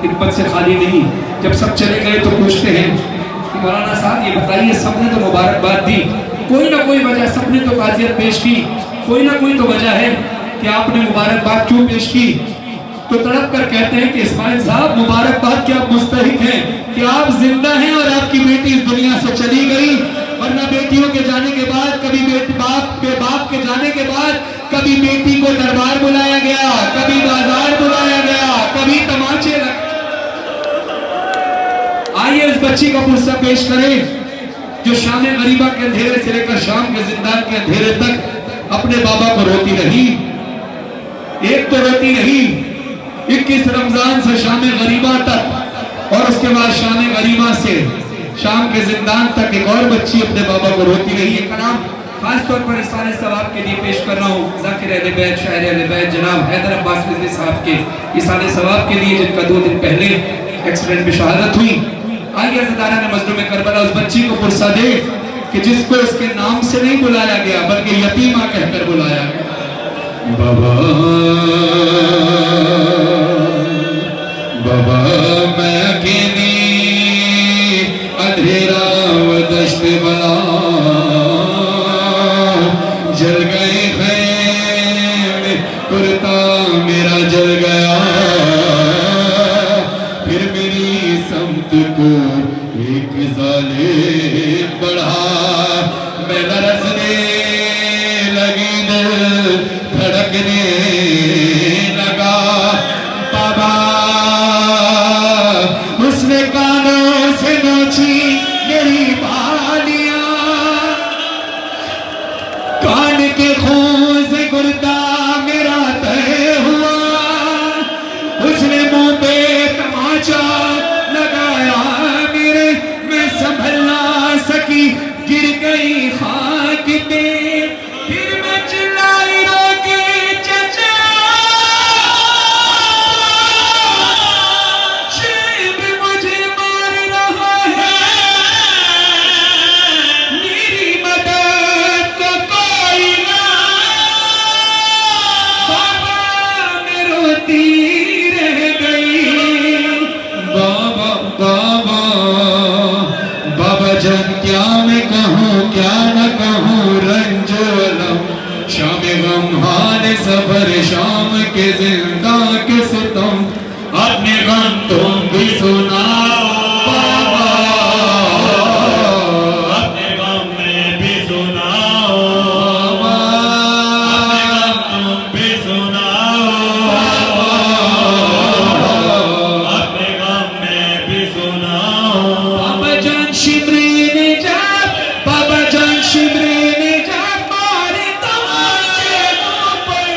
खिदमत से खाली नहीं। जब सब चले गए तो पूछते हैं कि मौलाना साहब ये बताइए, सबने तो मुबारकबाद दी, कोई ना कोई वजह, सबने तो ताज़ियत पेश की, कोई ना कोई तो वजह है कि आपने मुबारकबाद क्यों पेश की? तो तड़प कर कहते हैं कि इस्माइल साहब, मुबारकबाद के आप मुस्तहिक हैं कि आप जिंदा हैं और आपकी बेटी इस दुनिया से चली गई। वरना बेटियों के जाने के बाद, कभी बाप के जाने के बाद कभी बेटी को दरबार बुलाया गया, कभी बाजार बुलाया गया, कभी तमाचे लगे। आइए इस बच्ची का पुरस्कार पेश करें जो शाम गरीबा के अंधेरे से लेकर शाम के जिंदान के अंधेरे तक अपने बाबा को रोती रही। एक तो रोती रही 21 रमजान से शाम गरीबा तक, और उसके बाद शाम गरीबा से शाम के जिंदान तक एक और बच्ची अपने बाबा को रोती रही। एक कलाम खास तौर पर इसाले सवाब के लिए पेश कर रहा हूँ। ज़ाकिर अहले बैत, शायर अहले बैत जनाब हैदर अब्बास रिज़वी साहब के इसाले सवाब के लिए, जिनका 2 दिन पहले एक्सीडेंट में शहादत हुई। आइए अज़दारा ने मज़लूम करबला उस बच्ची को पुरसा दे कि जिसको उसके नाम से नहीं बुलाया गया बल्कि यतीमा कहकर बुलाया गया। बाबा बाबा मैं अकेली अंधेरा व दश्त बला, जल गए खैमे कुर्ता मेरा जल गया, फिर मेरी समत को एक जालिम बढ़ा, मैं तरसने लगी, दिल धड़कने लगा। बाबा उसने कानों से नोची मेरी बालियां, कान के खून से गुर्दा मेरा तय हुआ, उसने मुंह पे तमाचा लगाया मेरे, मैं संभल ना सकी, गिर गई खाक पे, फिर मैं चिल्लाई रोके चचा, शेर मुझे मार रहा है, मेरी मदद को कोई ना। बाबा मैं रोती रह गई। बाबा बाबा बाबा जान क्या मैं कहूँ क्या न कहूँ, रंजो अलम शाम गम हाल सफर, शाम के जिंदा के सितम, अपने गम तुम भी सुनाओ बाबा, अपने गम में भी सुनाओ बाबा, अपने गम तुम भी सुनाओ बाबा, अपने गम में भी सुनाओ। बाबा जान शिमरे ने जा, बाबा जान शिमरे ने जा, मारे तमाचे पर,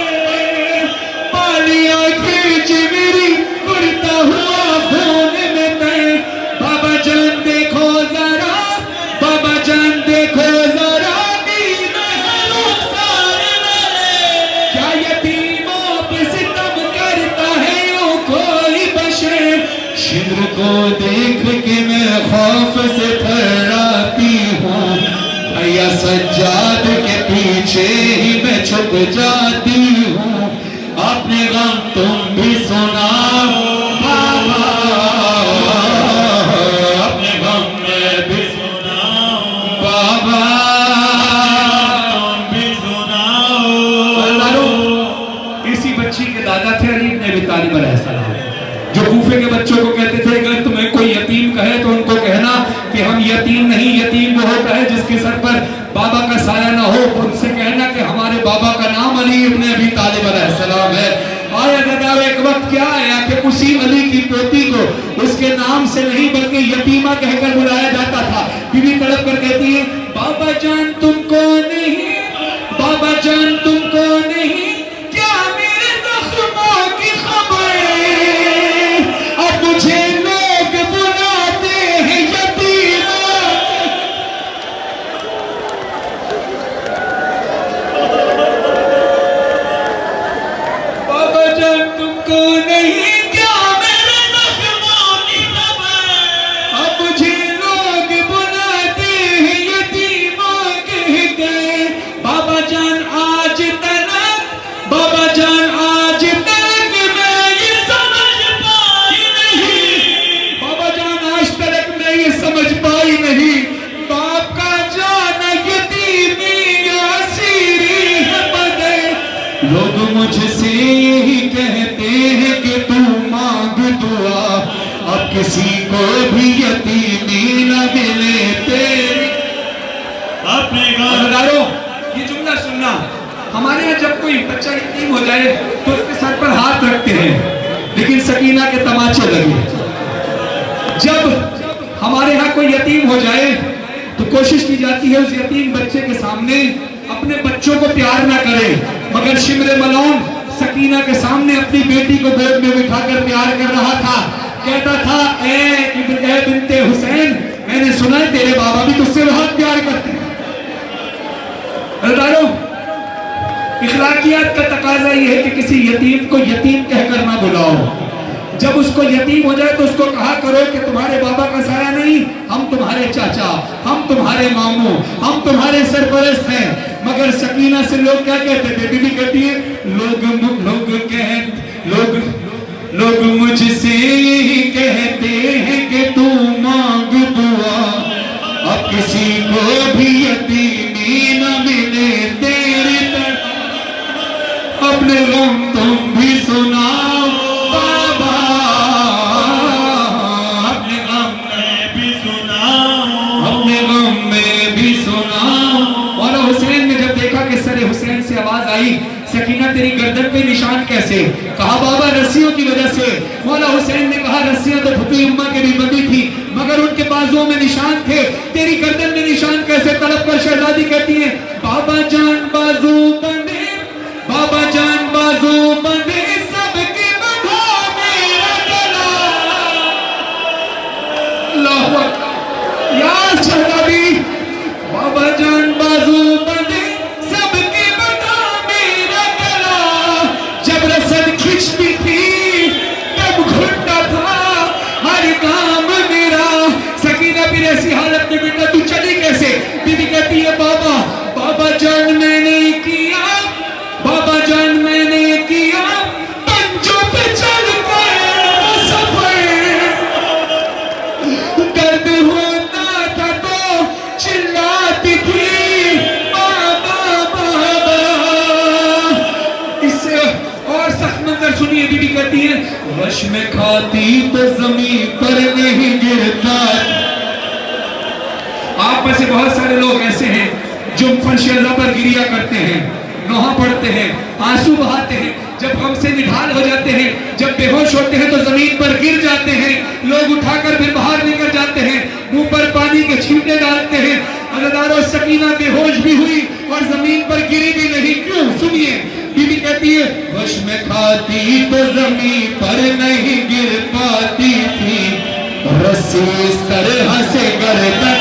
बालियां खींच मेरी, उड़ता हुआ खून में तय। बाबा जान देखो जरा, बाबा जान देखो जरा, दीन है रुखसार मेरे, क्या यतीमों पे सितम करता है यूं कोई बशर। शिमर को देख के मैं खौफ से थर्राती हूँ, भैया सज्जाद के पीछे ही मैं छुप जाती हूँ, अपने गम तुम भी सुनाओ बाबा, अपने गम में भी सुनाओ बाबा, तुम भी सुनाओ। इसी बच्ची के दादा थे अली इब्न अबी तालिब अलैहिस्सलाम, जो कूफे के बच्चों को कहते थे अगर तुम्हें कोई यतीम कहे तो उनको कहना कि हम यतीम नहीं, यतीम वो होता है जिसके सर पर बाबा का साया ना हो। उनसे कहना कि हमारे बाबा का नाम अली इब्न अबी तालिब अलैहिस्सलाम है। आया जनाब एक वक्त क्या आया कि उसी अली की पोती को उसके नाम से नहीं बल्कि यतीमा कहकर बुलाया जाता था। बीवी तड़प कर कहती है बाबा जान तुमको नहीं, बाबा जान तुमको नहीं, क्या मेरे जख्मों की खबर, अब मुझे लोग बुलाते हैं यतीमा। बाबा जान तुमको नहीं, क्या मेरे जख्मों की खबर, अब मुझे लोग बुलाते हैं यतीमा कह किसी को भी यतीमी न मिले तेरी। अपने ये जुमला सुनना, हमारे यहाँ जब कोई बच्चा यतीम हो जाए तो उसके सर पर हाथ रखते हैं, लेकिन सकीना के तमाचे लगे। जब हमारे यहाँ कोई यतीम हो जाए तो कोशिश की जाती है उस यतीम बच्चे के सामने अपने बच्चों को प्यार ना करे, मगर शिमरे मलौन सकीना के सामने अपनी बेटी को गोद में बिठाकर प्यार कर रहा था। कहता था, ए बिन्ते हुसैन, मैंने सुना है तेरे बाबा भी तुझसे बहुत प्यार करते हैं। इखलाकियात का तकाजा यह है कि किसी यतीम को यतीम कहकर ना बुलाओ। जब उसको यतीम हो जाए तो उसको कहा करो कि तुम्हारे बाबा का साया नहीं, हम तुम्हारे चाचा, हम तुम्हारे मामू, हम तुम्हारे सरपरस्त हैं। मगर सकीना से लोग क्या कहते थे? बीबी कहती है, लोग मुझसे यही कहते हैं कि तू मांग दुआ, अब किसी को भी यतीमी न मिले तेरी तरह। अपने गम तुम भी सुनाओ बाबा, अपने गम में भी सुनाओ, अपने गम में भी सुनाओ। मौला हुसैन ने जब देखा कि सरे हुसैन से आवाज आई, सकीना तेरी गर्दन पे निशान कैसे? कहा बाबा रस्सियों की वजह से। मौला हुसैन ने कहा रस्सियां तो फुतुई उम्मा के भी बंधी थी, मगर उनके बाजुओं में निशान थे, तेरी गर्दन में निशान कैसे? तड़प कर शहजादी कहती है, बाबा जान बाजू बंधे, बाबा जान बाजू बंधे, सबके बंधा मेरा गला। अल्लाहु अकबर। या शहजादी, बाबा जान बाजू बंधे, सबके बंधा मेरा गला। जब रसद खिंचती थी तब घुटता था हर काम मेरा। सकीना फिर ऐसी हालत में, बेटा तू चली कैसे? बीबी कहती है, बाबा बाबा जान मैंने किया, बाबा जान मैंने किया पंचों पे चढ़कर सफर। दर्द होता था तो चिल्लाती थी बाबा बाबा। इससे और सख्त मंजर सुनिए, बीबी कहती है, वश में खाती तो जमीन पर नहीं गिरता। आप में से बहुत सारे लोग ऐसे हैं जो फर्श-ए-अज़ा पर गिरिया करते हैं, नोहा पढ़ते हैं, आंसू बहाते हैं, जब गम से निढाल हो जाते हैं, जब बेहोश होते हैं तो जमीन पर गिर जाते हैं, लोग उठाकर फिर बाहर लेकर जाते हैं, मुंह पर पानी के छींटे डालते हैं। अज़ादारों, सकीना बेहोश भी हुई और जमीन पर गिरी भी नहीं। क्यों? सुनिए, बीबी कहती है, वश में खाती तो जमीन पर नहीं गिर पाती थी, रस्सी इस तरह से गर्दन